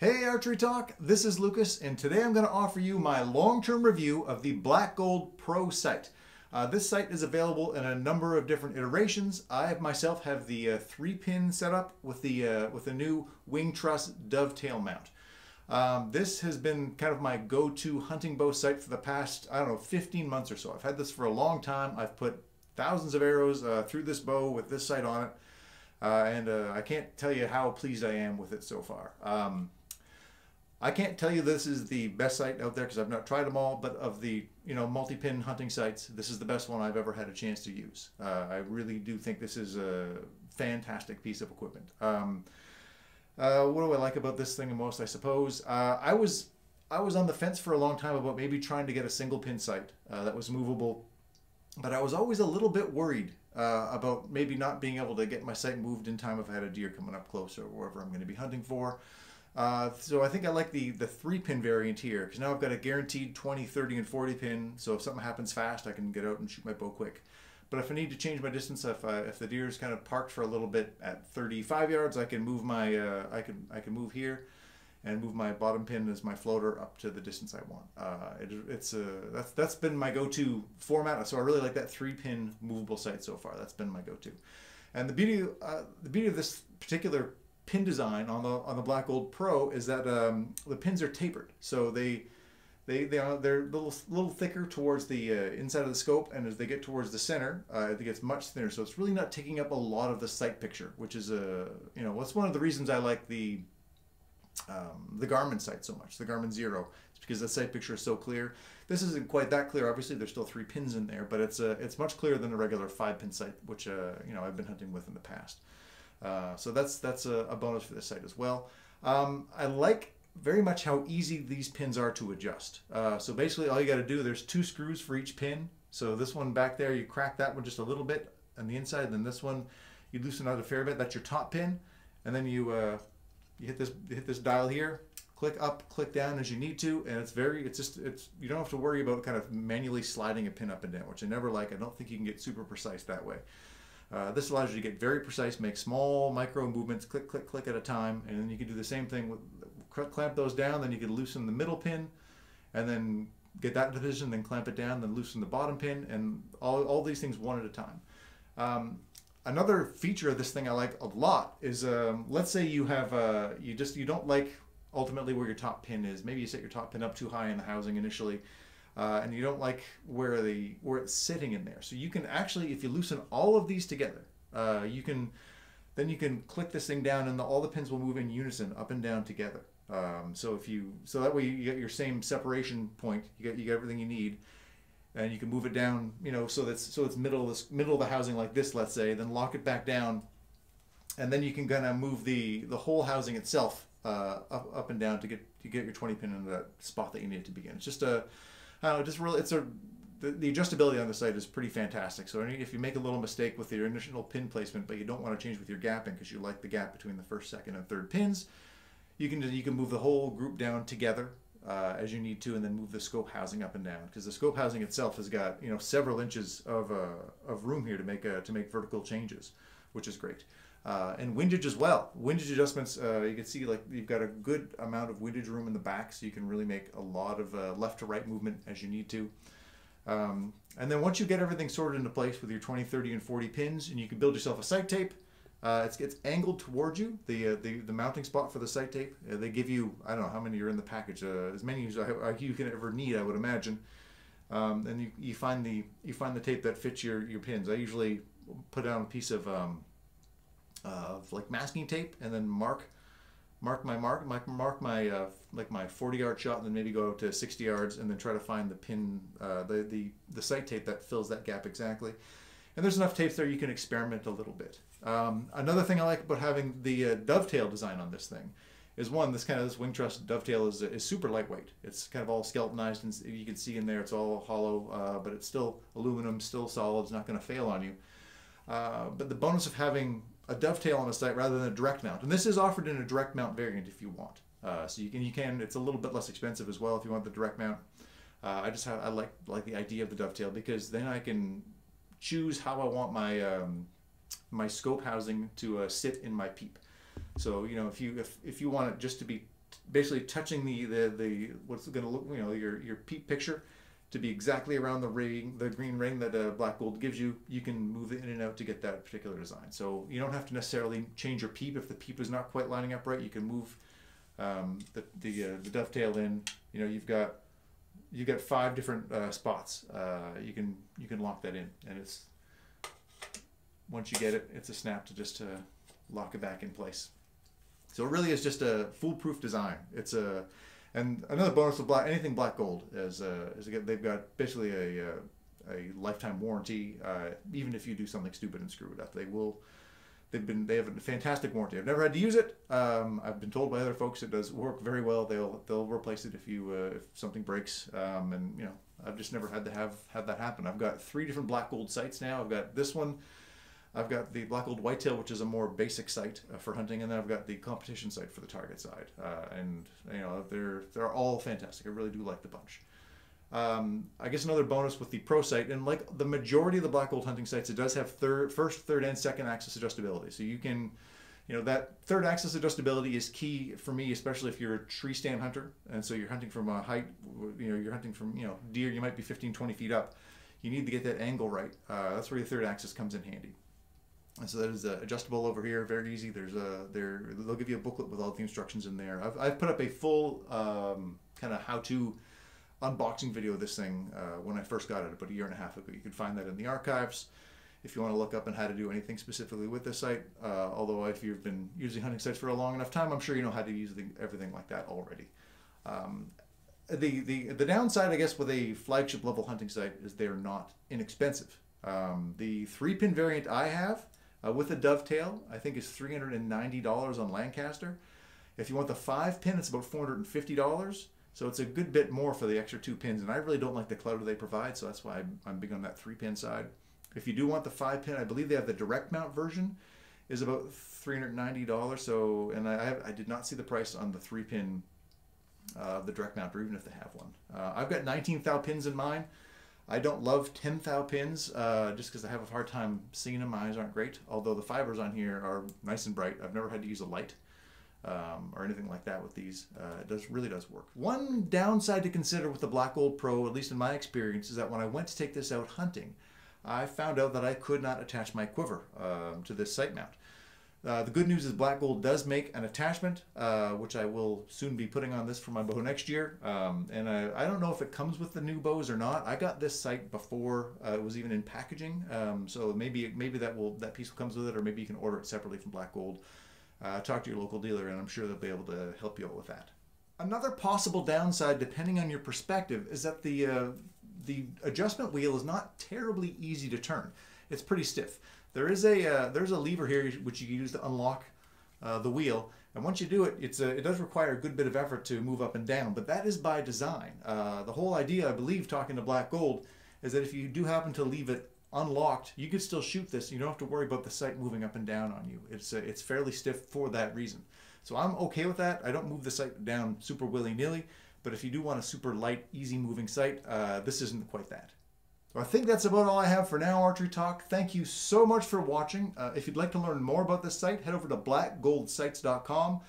Hey Archery Talk, this is Lucas, and today I'm going to offer you my long-term review of the Black Gold Pro sight. This sight is available in a number of different iterations. I myself have the 3-pin setup with the new Wing Truss Dovetail mount. This has been kind of my go-to hunting bow sight for the past, I don't know, 15 months or so. I've had this for a long time. I've put thousands of arrows through this bow with this sight on it, and I can't tell you how pleased I am with it so far. I can't tell you this is the best sight out there because I've not tried them all, but of the multi-pin hunting sights, this is the best one I've ever had a chance to use. I really do think this is a fantastic piece of equipment. What do I like about this thing the most, I suppose? I was on the fence for a long time about maybe trying to get a single pin sight that was movable, but I was always a little bit worried about maybe not being able to get my sight moved in time if I had a deer coming up close or wherever I'm going to be hunting for. So I think I like the 3-pin variant here because now I've got a guaranteed 20, 30, and 40 pin. So if something happens fast, I can get out and shoot my bow quick. But if I need to change my distance, if the deer is kind of parked for a little bit at 35 yards, I can move my I can move here and move my bottom pin as my floater up to the distance I want. That's been my go-to format. So I really like that 3-pin movable sight so far. That's been my go-to. And the beauty of this particular pin design on the Black Gold Pro is that the pins are tapered, so they're a little thicker towards the inside of the scope, and as they get towards the center, it gets much thinner. So it's really not taking up a lot of the sight picture, which is that's one of the reasons I like the Garmin sight so much, the Garmin Zero. It's because the sight picture is so clear. This isn't quite that clear. Obviously, there's still 3 pins in there, but it's much clearer than a regular 5-pin sight, which I've been hunting with in the past. So that's a bonus for this sight as well. I like very much how easy these pins are to adjust. So basically all you got to do, there's 2 screws for each pin. So this one back there, you crack that one just a little bit on the inside, and then this one you loosen out a fair bit. That's your top pin, and then you hit this dial here, click up, click down as you need to, and you don't have to worry about kind of manually sliding a pin up and down, which I never like. I don't think you can get super precise that way. This allows you to get very precise, make small micro movements, click, click, click at a time, and then you can do the same thing with clamp those down. Then you can loosen the middle pin, and then get that into position, then clamp it down, then loosen the bottom pin, and all these things one at a time. Another feature of this thing I like a lot is let's say you have you don't like ultimately where your top pin is. Maybe you set your top pin up too high in the housing initially. And you don't like where it's sitting in there. So you can actually, if you loosen all of these together, you can click this thing down, and all the pins will move in unison, up and down together. So that way you get your same separation point. You get everything you need, and you can move it down. So it's middle of the housing like this, let's say. Then lock it back down, and then you can kind of move the whole housing itself up and down to get your 20 pin in that spot that you need it to be in. It's just the adjustability on the site is pretty fantastic. So if you make a little mistake with your initial pin placement, but you don't want to change with your gapping because you like the gap between the first, second, and third pins, you can move the whole group down together as you need to, and then move the scope housing up and down, because the scope housing itself has got several inches of room here to make vertical changes, which is great. And windage as well. Windage adjustments, you can see like you've got a good amount of windage room in the back, so you can really make a lot of left to right movement as you need to. And then once you get everything sorted into place with your 20, 30, and 40 pins, and you can build yourself a sight tape. It's angled towards you, the mounting spot for the sight tape. They give you, I don't know how many are in the package, as many as you can ever need, I would imagine. And you find the tape that fits your pins. I usually put down a piece of like masking tape, and then mark my like my 40-yard shot, and then maybe go to 60 yards, and then try to find the pin, the sight tape that fills that gap exactly. And there's enough tapes there you can experiment a little bit. Another thing I like about having the dovetail design on this thing is this Wing Truss dovetail is super lightweight. It's kind of all skeletonized, and you can see in there it's all hollow, but it's still aluminum, still solid. It's not going to fail on you. But the bonus of having a dovetail on a sight rather than a direct mount, and this is offered in a direct mount variant if you want. So you can. It's a little bit less expensive as well if you want the direct mount. I like the idea of the dovetail because then I can choose how I want my scope housing to sit in my peep. So if you want it just to be basically touching the what's going to look, you know, your peep picture to be exactly around the green ring that black gold gives you. You can move it in and out to get that particular design. So you don't have to necessarily change your peep if the peep is not quite lining up right. You can move the dovetail in. You know, you've got 5 different spots. You can lock that in, and it's, once you get it, it's a snap to just lock it back in place. So it really is just a foolproof design. It's a, and another bonus with anything black gold is again, they've got basically a lifetime warranty. Even if you do something stupid and screw it up, they have a fantastic warranty. I've never had to use it. I've been told by other folks it does work very well. They'll replace it if something breaks. And you know, I've just never had to have that happen. I've got 3 different black gold sights now. I've got this one. I've got the black gold whitetail, which is a more basic sight for hunting, and then I've got the competition sight for the target side. And you know, they're all fantastic. I really do like the bunch. I guess another bonus with the Pro sight, and like the majority of the black gold hunting sights, it does have first, third, and second axis adjustability. So you can, you know, that third axis adjustability is key for me, especially if you're a tree stand hunter, and so you're hunting from a height, you know, you're hunting from, you know, deer, you might be 15, 20 feet up. You need to get that angle right. That's where your third axis comes in handy. And so that is adjustable over here, very easy. They'll give you a booklet with all the instructions in there. I've put up a full kind of how-to unboxing video of this thing when I first got it about 1.5 years ago. You can find that in the archives if you want to look up on how to do anything specifically with this sight. Although if you've been using hunting sights for a long enough time, I'm sure you know how to use everything like that already. The downside, I guess, with a flagship level hunting sight is they're not inexpensive. The 3-pin variant I have with a dovetail, I think is $390 on Lancaster. If you want the 5-pin, it's about $450. So it's a good bit more for the extra 2 pins, and I really don't like the clutter they provide, so that's why I'm big on that 3-pin side. If you do want the 5-pin, I believe they have the direct mount version, is about $390. So, and I did not see the price on the 3-pin, the direct mount, or even if they have one. I've got 19 thou pins in mine. I don't love 10 thou pins just because I have a hard time seeing them. My eyes aren't great, although the fibers on here are nice and bright. I've never had to use a light or anything like that with these. It really does work. One downside to consider with the Black Gold Pro, at least in my experience, is that when I went to take this out hunting, I found out that I could not attach my quiver to this sight mount. The good news is Black Gold does make an attachment, which I will soon be putting on this for my bow next year. And I don't know if it comes with the new bows or not. I got this sight before it was even in packaging, so maybe that piece comes with it, or maybe you can order it separately from Black Gold. Talk to your local dealer, and I'm sure they'll be able to help you out with that. Another possible downside, depending on your perspective, is that the adjustment wheel is not terribly easy to turn. It's pretty stiff. There's a lever here which you can use to unlock the wheel, and once you do it, it does require a good bit of effort to move up and down, but that is by design. The whole idea, I believe, talking to Black Gold, is that if you do happen to leave it unlocked, you could still shoot this. You don't have to worry about the sight moving up and down on you. It's fairly stiff for that reason. So I'm okay with that. I don't move the sight down super willy-nilly, but if you do want a super light, easy moving sight, this isn't quite that. So I think that's about all I have for now, Archery Talk. Thank you so much for watching. If you'd like to learn more about this site, head over to blackgoldsights.com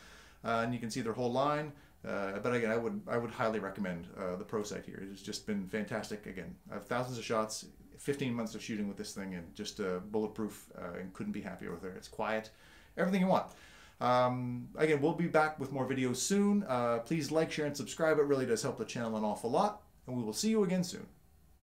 and you can see their whole line. But again, I would highly recommend the Pro sight here. It's just been fantastic. Again, I have thousands of shots, 15 months of shooting with this thing, and just bulletproof, and couldn't be happier with it. It's quiet, everything you want. Again, we'll be back with more videos soon. Please like, share, and subscribe. It really does help the channel an awful lot, and we will see you again soon.